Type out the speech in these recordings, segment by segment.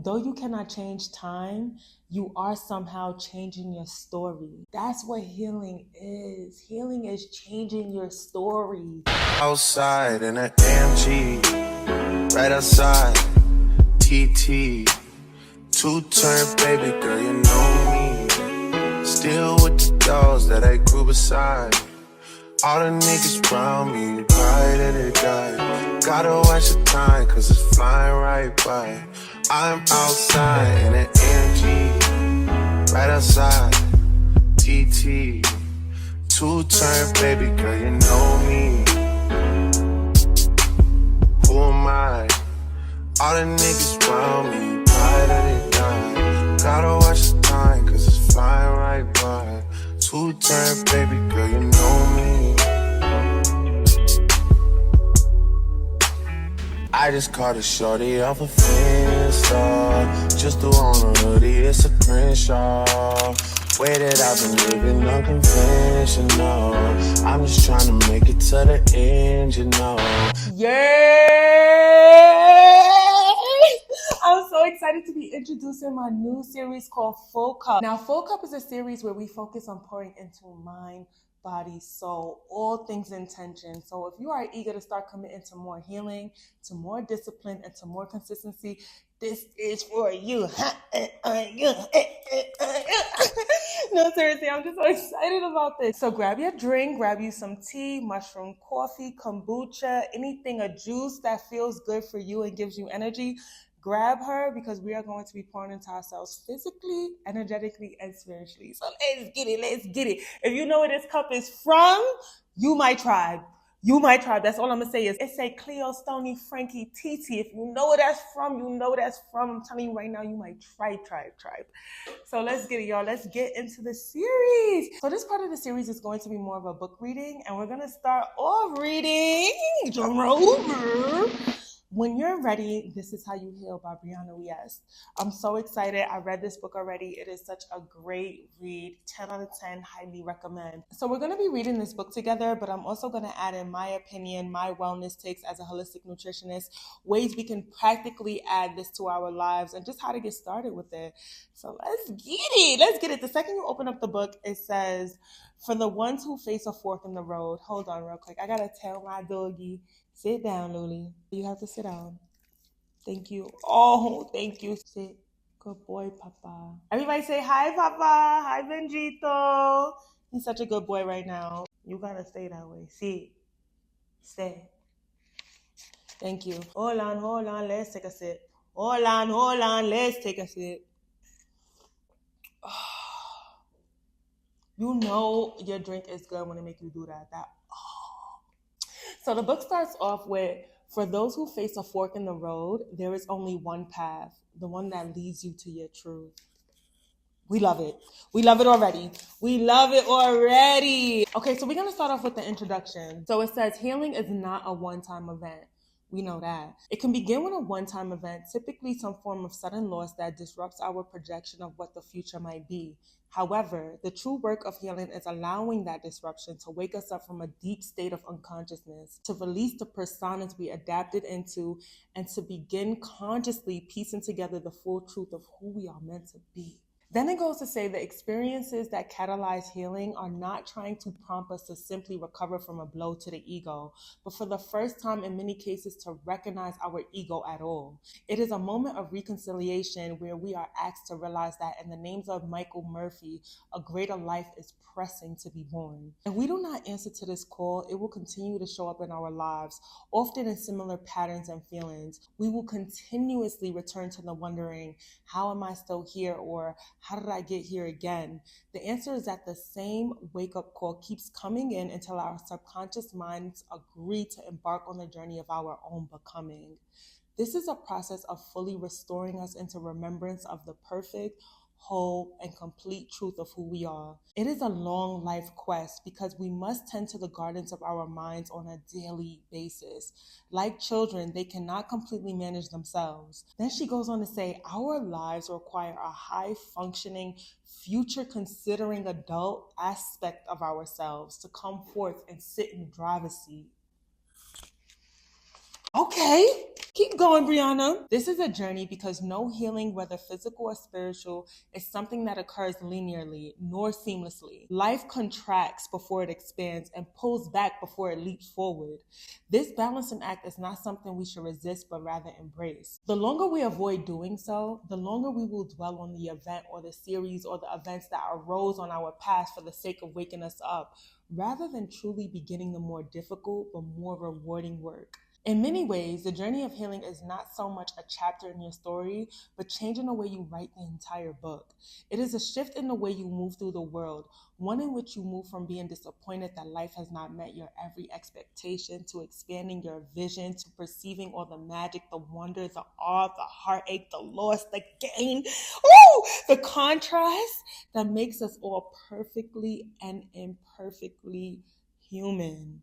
though you cannot change time, you are somehow changing your story. That's what healing is. Healing is changing your story. Outside in an AMG, right outside, TT, two-turn baby girl, you know me. Still with the dolls that I grew beside. All the niggas around me, right at it die. Gotta watch the time, cause it's flying right by. I'm outside in an AMG, right outside, TT, two-turn baby girl, you know me. Who am I? All the niggas around me, right at it die. Gotta watch the time, cause it's flying right by. Two-turn baby girl, you know me. I just caught a shorty off a Finsta. Just threw on a hoodie, it's a Crenshaw. Way that I've been living unconventional. I'm just trying to make it to the end, you know. Yay! I'm so excited to be introducing my new series called Full Cup. Now, Full Cup is a series where we focus on pouring into mind, body, soul, all things intention. So if you are eager to start committing to more healing, to more discipline, and to more consistency, this is for you. No, seriously, I'm just so excited about this. So grab your drink, grab you some tea, mushroom coffee, kombucha, anything, a juice that feels good for you and gives you energy. Grab her, because we are going to be pouring into ourselves physically, energetically, and spiritually. So let's get it. Let's get it. If you know where this cup is from, you my tribe. You my tribe. That's all I'm going to say is it's a Cleo, Stony, Frankie, TT. If you know where that's from, you know where that's from. I'm telling you right now, you my tribe. So let's get it, y'all. Let's get into the series. So this part of the series is going to be more of a book reading, and we're going to start off reading Drum Roll. When You're Ready, This Is How You Heal by Brianna Wiest. I'm so excited. I read this book already. It is such a great read. 10 out of 10, highly recommend. So we're going to be reading this book together, but I'm also going to add in my opinion, my wellness takes as a holistic nutritionist, ways we can practically add this to our lives, and just how to get started with it. So let's get it. Let's get it. The second you open up the book, it says, for the ones who face a fork in the road. Hold on real quick. I got to tell my doggy, sit down, Luli. You have to sit down. Thank you. Oh, thank you. Sit. Good boy, Papa. Everybody say hi, Papa. Hi, Benjito. He's such a good boy right now. You gotta stay that way. Sit. Stay. Thank you. Hold on. Let's take a sip. Hold on. Let's take a sip. You know your drink is good when it makes you do that. So the book starts off with, for those who face a fork in the road, there is only one path, the one that leads you to your truth. We love it. We love it already. Okay, so we're going to start off with the introduction. So it says, healing is not a one-time event. We know that. It can begin with a one-time event, typically some form of sudden loss that disrupts our projection of what the future might be. However, the true work of healing is allowing that disruption to wake us up from a deep state of unconsciousness, to release the personas we adapted into, and to begin consciously piecing together the full truth of who we are meant to be. Then it goes to say the experiences that catalyze healing are not trying to prompt us to simply recover from a blow to the ego, but for the first time in many cases to recognize our ego at all. It is a moment of reconciliation where we are asked to realize that in the names of Michael Murphy, a greater life is pressing to be born. If we do not answer to this call, it will continue to show up in our lives, often in similar patterns and feelings. We will continuously return to the wondering, how am I still here? Or how did I get here again? The answer is that the same wake-up call keeps coming in until our subconscious minds agree to embark on the journey of our own becoming. This is a process of fully restoring us into remembrance of the perfect, whole, and complete truth of who we are. It is a long life quest because we must tend to the gardens of our minds on a daily basis. Like children, they cannot completely manage themselves. Then she goes on to say, our lives require a high-functioning, future-considering adult aspect of ourselves to come forth and sit and drive a seat. Okay. Keep going, Brianna. This is a journey because no healing, whether physical or spiritual, is something that occurs linearly nor seamlessly. Life contracts before it expands and pulls back before it leaps forward. This balancing act is not something we should resist, but rather embrace. The longer we avoid doing so, the longer we will dwell on the event or the series or the events that arose on our past for the sake of waking us up, rather than truly beginning the more difficult but more rewarding work. In many ways, the journey of healing is not so much a chapter in your story, but changing the way you write the entire book. It is a shift in the way you move through the world, one in which you move from being disappointed that life has not met your every expectation to expanding your vision to perceiving all the magic, the wonder, the awe, the heartache, the loss, the gain, the contrast that makes us all perfectly and imperfectly human.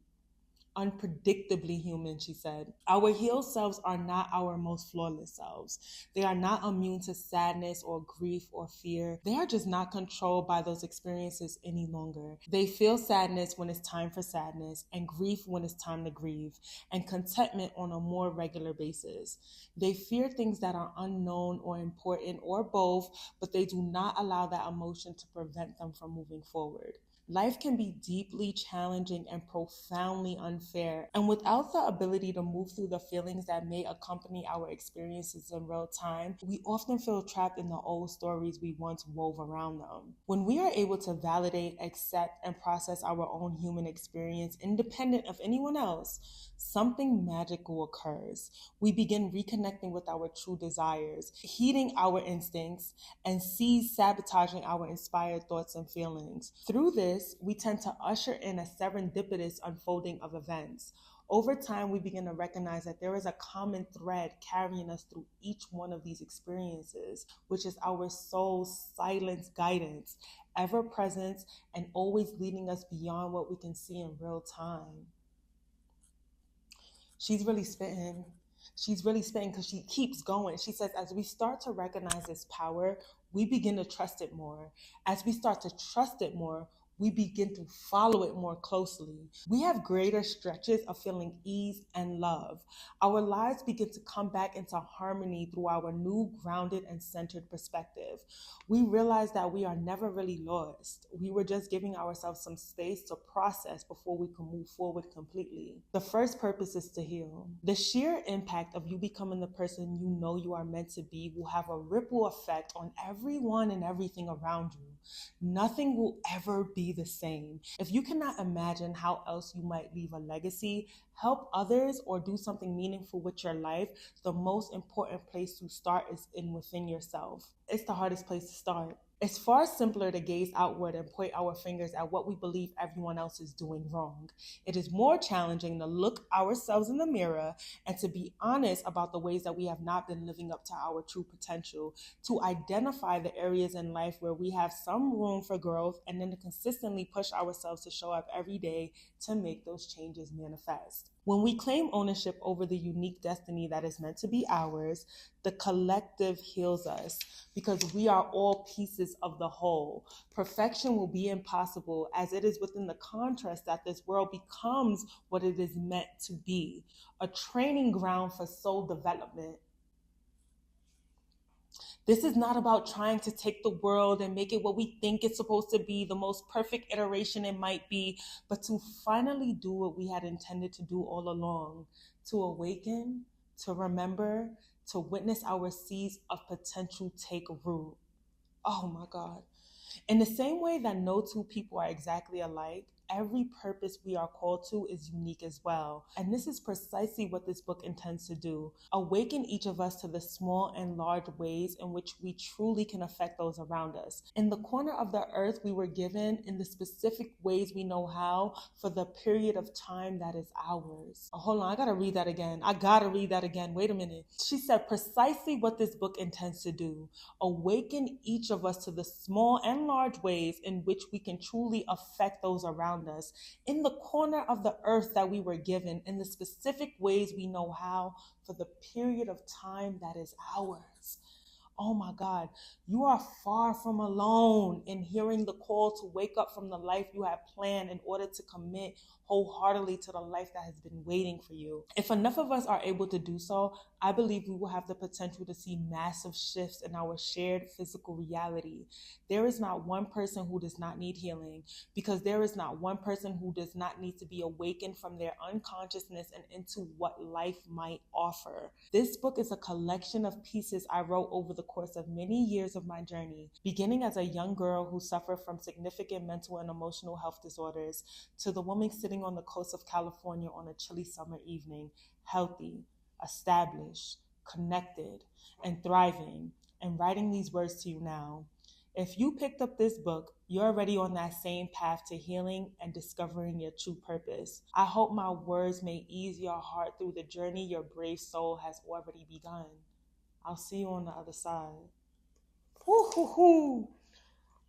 Unpredictably human, she said. Our healed selves are not our most flawless selves. They are not immune to sadness or grief or fear. They are just not controlled by those experiences any longer. They feel sadness when it's time for sadness, and grief when it's time to grieve, and contentment on a more regular basis. They fear things that are unknown or important or both, but they do not allow that emotion to prevent them from moving forward. Life can be deeply challenging and profoundly unfair, and without the ability to move through the feelings that may accompany our experiences in real time, we often feel trapped in the old stories we once wove around them. When we are able to validate, accept, and process our own human experience independent of anyone else, something magical occurs. We begin reconnecting with our true desires, heeding our instincts, and cease sabotaging our inspired thoughts and feelings. Through this, we tend to usher in a serendipitous unfolding of events. Over time, we begin to recognize that there is a common thread carrying us through each one of these experiences, which is our soul's silent guidance, ever present and always leading us beyond what we can see in real time. She's really spitting. She's really spitting because she keeps going. She says, as we start to recognize this power, we begin to trust it more. As we start to trust it more, we begin to follow it more closely. We have greater stretches of feeling ease and love. Our lives begin to come back into harmony through our new grounded and centered perspective. We realize that we are never really lost. We were just giving ourselves some space to process before we can move forward completely. The first purpose is to heal. The sheer impact of you becoming the person you know you are meant to be will have a ripple effect on everyone and everything around you. Nothing will ever be the same. If you cannot imagine how else you might leave a legacy, help others, or do something meaningful with your life, the most important place to start is within yourself. It's the hardest place to start. It's far simpler to gaze outward and point our fingers at what we believe everyone else is doing wrong. It is more challenging to look ourselves in the mirror and to be honest about the ways that we have not been living up to our true potential, to identify the areas in life where we have some room for growth, and then to consistently push ourselves to show up every day to make those changes manifest. When we claim ownership over the unique destiny that is meant to be ours, the collective heals us because we are all pieces of the whole. Perfection will be impossible, as it is within the contrast that this world becomes what it is meant to be, a training ground for soul development. This is not about trying to take the world and make it what we think it's supposed to be, the most perfect iteration it might be, but to finally do what we had intended to do all along, to awaken, to remember, to witness our seeds of potential take root. Oh my God. In the same way that no two people are exactly alike, every purpose we are called to is unique as well. And this is precisely what this book intends to do: awaken each of us to the small and large ways in which we truly can affect those around us. In the corner of the earth we were given, in the specific ways we know how, for the period of time that is ours. Oh, hold on, I gotta read that again. Wait a minute. She said precisely what this book intends to do: awaken each of us to the small and large ways in which we can truly affect those around us, in the corner of the earth that we were given, in the specific ways we know how, for the period of time that is ours. Oh my God, you are far from alone in hearing the call to wake up from the life you have planned in order to commit wholeheartedly to the life that has been waiting for you. If enough of us are able to do so, I believe we will have the potential to see massive shifts in our shared physical reality. There is not one person who does not need healing, because there is not one person who does not need to be awakened from their unconsciousness and into what life might offer. This book is a collection of pieces I wrote over the course of many years of my journey, beginning as a young girl who suffered from significant mental and emotional health disorders, to the woman sitting on the coast of California on a chilly summer evening, healthy, established, connected, and thriving, and writing these words to you now. If you picked up this book, you're already on that same path to healing and discovering your true purpose. I hope my words may ease your heart through the journey your brave soul has already begun. I'll see you on the other side. Woo, hoo, hoo.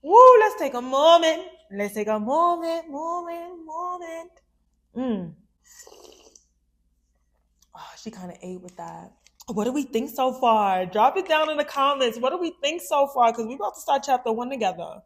Woo, let's take a moment. Let's take a moment. Oh, she kind of ate with that. What do we think so far? Drop it down in the comments. What do we think so far? Because we're about to start chapter 1 together.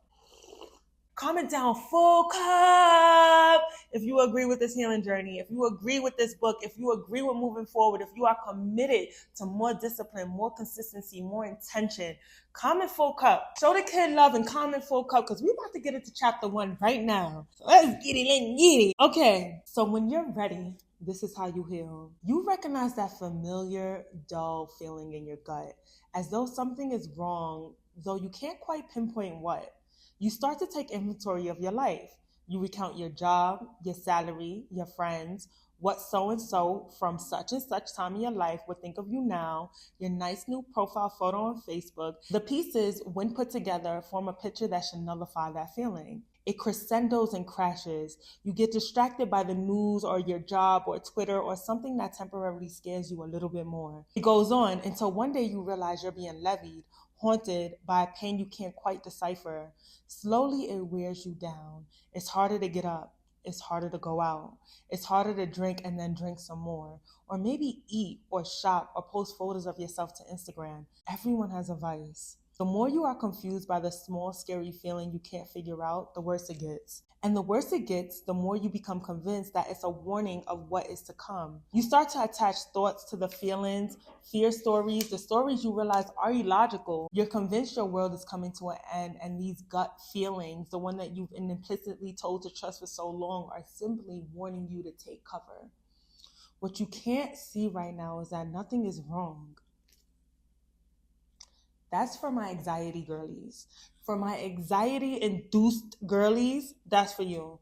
Comment down full cup if you agree with this healing journey, if you agree with this book, if you agree with moving forward, if you are committed to more discipline, more consistency, more intention. Comment full cup. Show the kid love and comment full cup, because we're about to get into chapter 1 right now. So let's get it. Okay, so when you're ready, this is how you heal. You recognize that familiar, dull feeling in your gut, as though something is wrong, though you can't quite pinpoint what. You start to take inventory of your life. You recount your job, your salary, your friends, what so-and-so from such and such time in your life would think of you now, your nice new profile photo on Facebook. The pieces, when put together, form a picture that should nullify that feeling. It crescendos and crashes. You get distracted by the news or your job or Twitter or something that temporarily scares you a little bit more. It goes on until one day you realize you're being levied, haunted by a pain you can't quite decipher. Slowly it wears you down. It's harder to get up. It's harder to go out. It's harder to drink and then drink some more. Or maybe eat or shop or post photos of yourself to Instagram. Everyone has a vice. The more you are confused by the small, scary feeling you can't figure out, the worse it gets. And the worse it gets, the more you become convinced that it's a warning of what is to come. You start to attach thoughts to the feelings, fear stories, the stories you realize are illogical. You're convinced your world is coming to an end, and these gut feelings, the one that you've been implicitly told to trust for so long, are simply warning you to take cover. What you can't see right now is that nothing is wrong. That's for my anxiety girlies. For my anxiety-induced girlies, that's for you.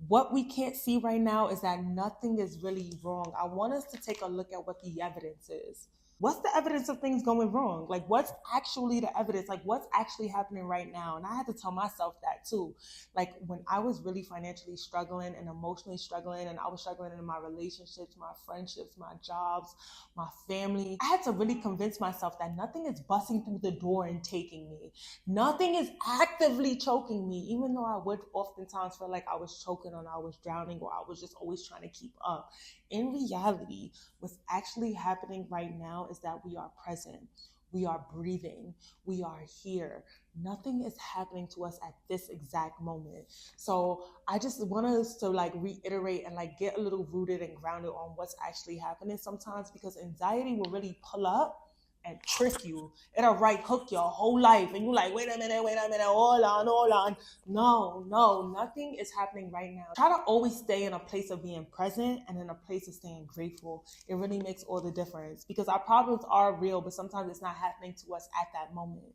What we can't see right now is that nothing is really wrong. I want us to take a look at what the evidence is. What's the evidence of things going wrong? Like, what's actually the evidence? Like, what's actually happening right now? And I had to tell myself that too. Like, when I was really financially struggling and emotionally struggling, and I was struggling in my relationships, my friendships, my jobs, my family, I had to really convince myself that nothing is busting through the door and taking me. Nothing is actively choking me, even though I would oftentimes feel like I was choking or I was drowning or I was just always trying to keep up. In reality, what's actually happening right now is that we are present. We are breathing. We are here. Nothing is happening to us at this exact moment. So I just want us to reiterate and get a little rooted and grounded on what's actually happening sometimes, because anxiety will really pull up and trick you. It'll right hook your whole life. And you're like, wait a minute, hold on. No, nothing is happening right now. Try to always stay in a place of being present and in a place of staying grateful. It really makes all the difference, because our problems are real, but sometimes it's not happening to us at that moment.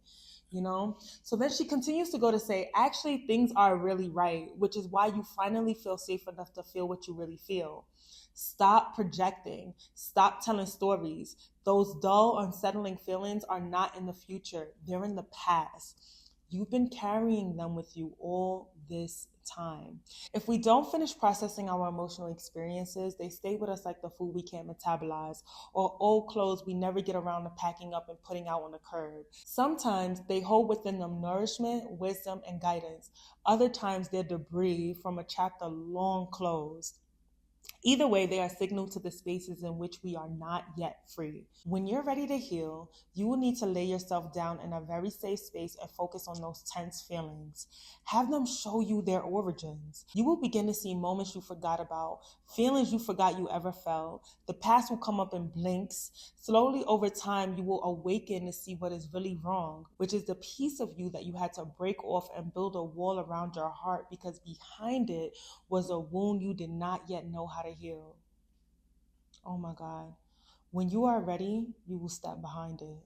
So then she continues to go to say, actually, things are really right, which is why you finally feel safe enough to feel what you really feel. Stop projecting. Stop telling stories. Those dull, unsettling feelings are not in the future. They're in the past. You've been carrying them with you all this time. If we don't finish processing our emotional experiences, they stay with us like the food we can't metabolize, or old clothes we never get around to packing up and putting out on the curb. Sometimes they hold within them nourishment, wisdom, and guidance. Other times they're debris from a chapter long closed. Either way, they are signal to the spaces in which we are not yet free. When you're ready to heal, you will need to lay yourself down in a very safe space and focus on those tense feelings. Have them show you their origins. You will begin to see moments you forgot about, feelings you forgot you ever felt. The past will come up in blinks. Slowly over time, you will awaken to see what is really wrong, which is the piece of you that you had to break off and build a wall around your heart because behind it was a wound you did not yet know how to heal. Oh my God. When you are ready, you will step behind it.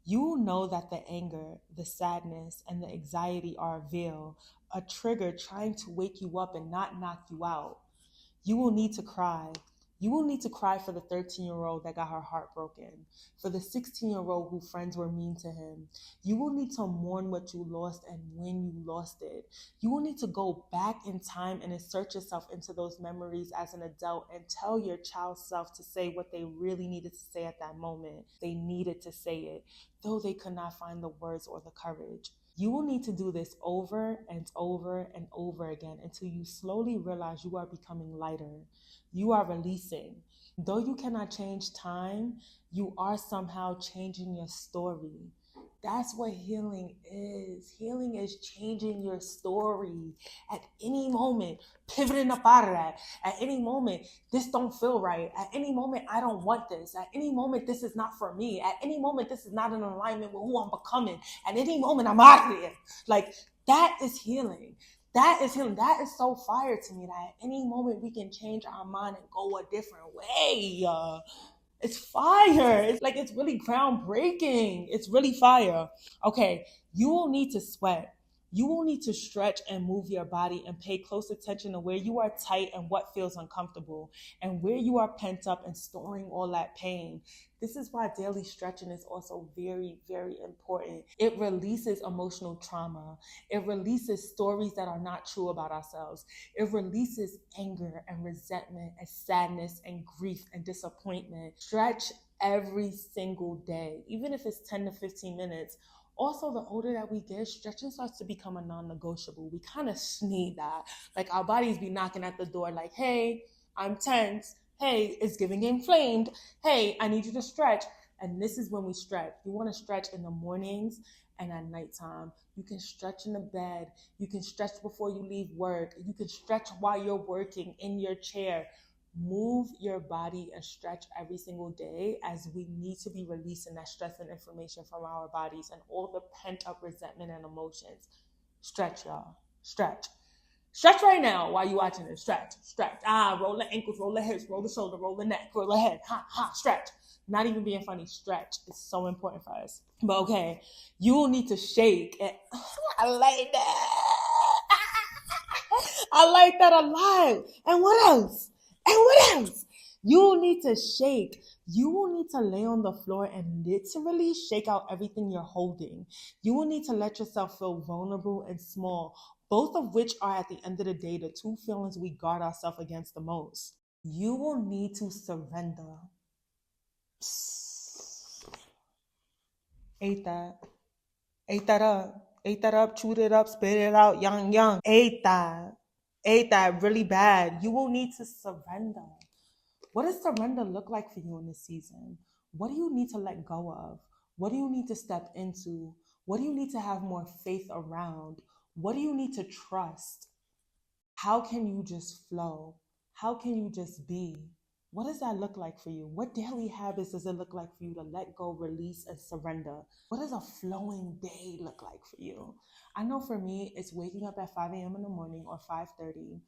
You will know that the anger, the sadness, and the anxiety are a veil, a trigger trying to wake you up and not knock you out. You will need to cry. You will need to cry for the 13-year-old that got her heart broken, for the 16-year-old whose friends were mean to him. You will need to mourn what you lost and when you lost it. You will need to go back in time and insert yourself into those memories as an adult and tell your child self to say what they really needed to say at that moment. They needed to say it, though they could not find the words or the courage. You will need to do this over and over and over again until you slowly realize you are becoming lighter. You are releasing. Though you cannot change time, you are somehow changing your story. That's what healing is. Healing is changing your story. At any moment, pivoting up out of that. At any moment, this don't feel right. At any moment, I don't want this. At any moment, this is not for me. At any moment, this is not in alignment with who I'm becoming. At any moment, I'm out of here. Like, that is healing. That is healing. That is so fire to me that at any moment we can change our mind and go a different way. It's fire. It's really groundbreaking. It's really fire. Okay, you will need to sweat. You will need to stretch and move your body and pay close attention to where you are tight and what feels uncomfortable and where you are pent up and storing all that pain. This is why daily stretching is also very, very important. It releases emotional trauma. It releases stories that are not true about ourselves. It releases anger and resentment and sadness and grief and disappointment. Stretch every single day, even if it's 10 to 15 minutes. Also, the older that we get, stretching starts to become a non-negotiable. We kind of need that. Like, our bodies be knocking at the door like, hey, I'm tense. Hey, it's giving inflamed. Hey, I need you to stretch. And this is when we stretch. You want to stretch in the mornings and at nighttime. You can stretch in the bed. You can stretch before you leave work. You can stretch while you're working in your chair. Move your body and stretch every single day, as we need to be releasing that stress and inflammation from our bodies and all the pent up resentment and emotions. Stretch, y'all. Stretch. Stretch right now while you're watching it. Stretch. Roll the ankles, roll the hips, roll the shoulder, roll the neck, roll the head. Stretch. Not even being funny. Stretch. It's so important for us. But okay, you will need to shake. I like that. I like that a lot. And what else? You will need to shake. You will need to lay on the floor and literally shake out everything you're holding. You will need to let yourself feel vulnerable and small, both of which are at the end of the day the two feelings we guard ourselves against the most. You will need to surrender. Ate that. Ate that up, chewed it up, spit it out, young. Ate that really bad. You will need to surrender. What does surrender look like for you in this season? What do you need to let go of? What do you need to step into? What do you need to have more faith around? What do you need to trust? How can you just flow? How can you just be? What does that look like for you? What daily habits does it look like for you to let go, release, and surrender? What does a flowing day look like for you? I know for me, it's waking up at 5 a.m. in the morning or 5:30.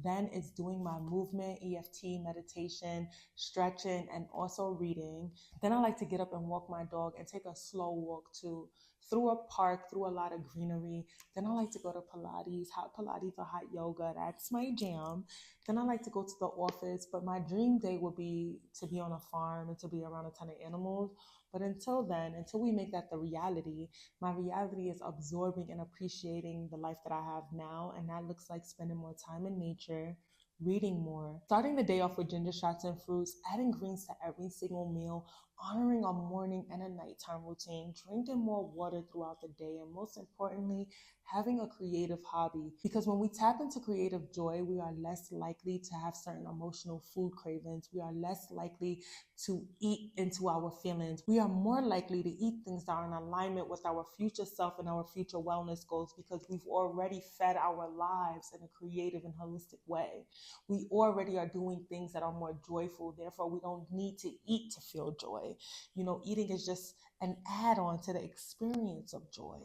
Then it's doing my movement, EFT, meditation, stretching, and also reading. Then I like to get up and walk my dog and take a slow walk too, through a park, through a lot of greenery. Then I like to go to Pilates, hot Pilates or hot yoga. That's my jam. Then I like to go to the office, but my dream day would be to be on a farm and to be around a ton of animals. But until then, until we make that the reality, my reality is absorbing and appreciating the life that I have now. And that looks like spending more time in nature, reading more, starting the day off with ginger shots and fruits, adding greens to every single meal, honoring a morning and a nighttime routine, drinking more water throughout the day, and most importantly, having a creative hobby. Because when we tap into creative joy, we are less likely to have certain emotional food cravings. We are less likely to eat into our feelings. We are more likely to eat things that are in alignment with our future self and our future wellness goals because we've already fed our lives in a creative and holistic way. We already are doing things that are more joyful. Therefore, we don't need to eat to feel joy. Eating is just an add-on to the experience of joy.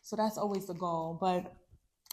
So that's always the goal. But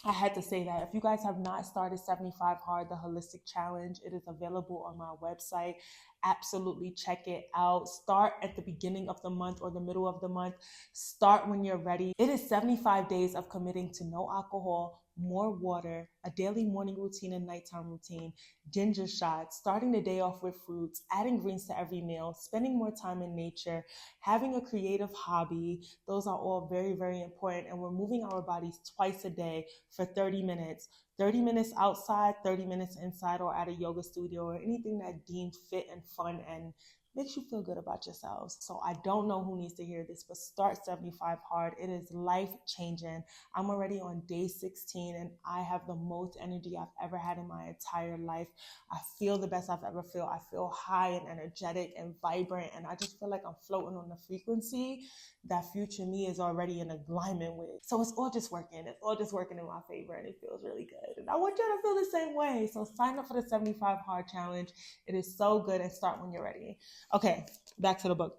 I had to say that if you guys have not started 75 Hard, the Holistic Challenge, it is available on my website. Absolutely check it out. Start at the beginning of the month or the middle of the month. Start when you're ready. It is 75 days of committing to no alcohol, more water, a daily morning routine and nighttime routine, ginger shots, starting the day off with fruits, adding greens to every meal, spending more time in nature, having a creative hobby. Those are all very, very important. And we're moving our bodies twice a day for 30 minutes. 30 minutes outside, 30 minutes inside or at a yoga studio or anything that deemed fit and fun and makes you feel good about yourselves. So I don't know who needs to hear this, but start 75 Hard. It is life-changing. I'm already on day 16 and I have the most energy I've ever had in my entire life. I feel the best I've ever felt. I feel high and energetic and vibrant, and I just feel like I'm floating on the frequency that future me is already in alignment with. So it's all just working. It's all just working in my favor, and it feels really good. And I want you to feel the same way. So sign up for the 75 Hard Challenge. It is so good, and start when you're ready. Okay, back to the book.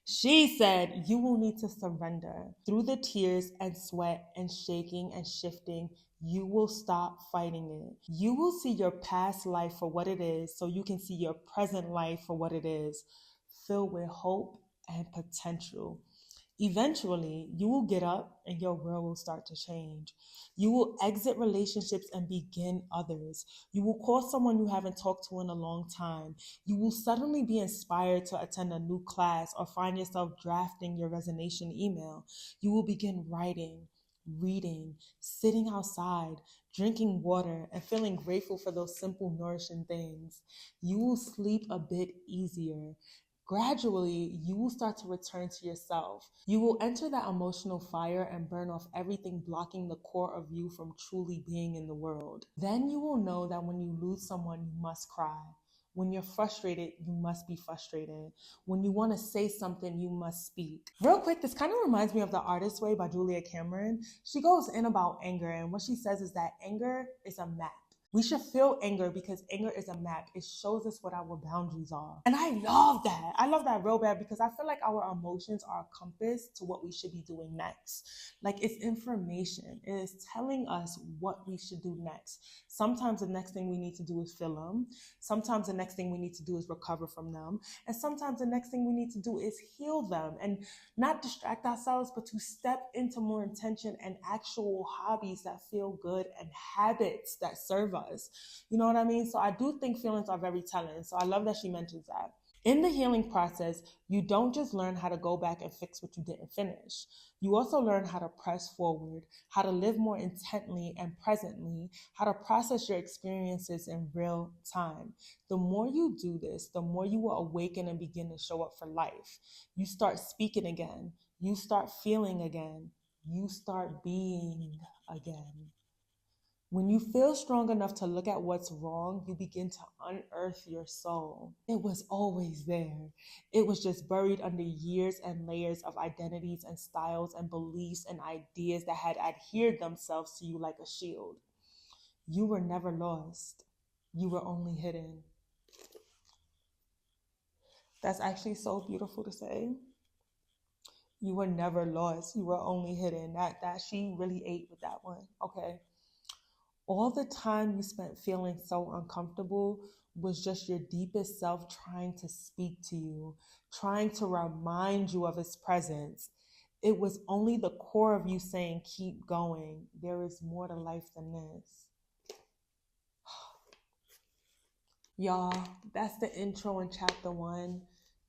She said, you will need to surrender. Through the tears and sweat and shaking and shifting, you will stop fighting it. You will see your past life for what it is so you can see your present life for what it is, filled with hope and potential. Eventually, you will get up and your world will start to change. You will exit relationships and begin others. You will call someone you haven't talked to in a long time. You will suddenly be inspired to attend a new class or find yourself drafting your resignation email. You will begin writing, reading, sitting outside, drinking water, and feeling grateful for those simple, nourishing things. You will sleep a bit easier. Gradually, you will start to return to yourself. You will enter that emotional fire and burn off everything blocking the core of you from truly being in the world. Then you will know that when you lose someone, you must cry. When you're frustrated, you must be frustrated. When you want to say something, you must speak. Real quick, this kind of reminds me of The Artist's Way by Julia Cameron. She goes in about anger, and what she says is that anger is a map. We should feel anger because anger is a map. It shows us what our boundaries are. And I love that. I love that real bad because I feel like our emotions are a compass to what we should be doing next. Like, it's information. It is telling us what we should do next. Sometimes the next thing we need to do is feel them. Sometimes the next thing we need to do is recover from them. And sometimes the next thing we need to do is heal them and not distract ourselves, but to step into more intention and actual hobbies that feel good and habits that serve us. You know what I mean? So I do think feelings are very telling. So I love that she mentions that. In the healing process, you don't just learn how to go back and fix what you didn't finish. You also learn how to press forward, how to live more intently and presently, how to process your experiences in real time. The more you do this, the more you will awaken and begin to show up for life. You start speaking again. You start feeling again. You start being again. When you feel strong enough to look at what's wrong, you begin to unearth your soul. It was always there. It was just buried under years and layers of identities and styles and beliefs and ideas that had adhered themselves to you like a shield. You were never lost. You were only hidden. That's actually so beautiful to say. You were never lost. You were only hidden. That she really ate with that one. Okay. All the time you spent feeling so uncomfortable was just your deepest self trying to speak to you, trying to remind you of its presence. It was only the core of you saying, keep going. There is more to life than this. Y'all, that's the intro in chapter 1.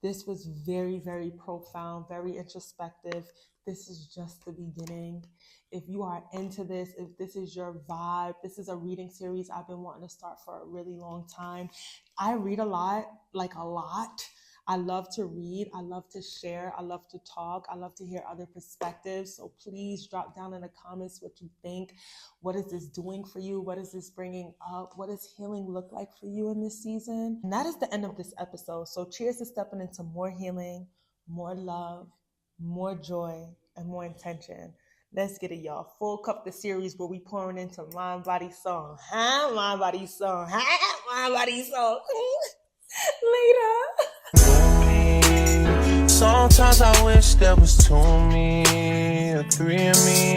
This was very, very profound, very introspective. This is just the beginning. If you are into this, if this is your vibe, this is a reading series I've been wanting to start for a really long time. I read a lot, like a lot. I love to read. I love to share. I love to talk. I love to hear other perspectives. So please drop down in the comments what you think. What is this doing for you? What is this bringing up? What does healing look like for you in this season? And that is the end of this episode. So cheers to stepping into more healing, more love, more joy, and more intention. Let's get it, y'all. Full Cup, the series where we pouring into Mind, Body, Soul. Mind, Body, Soul. Mind, Body, Soul. Later. Sometimes I wish there was two of me, or three of me.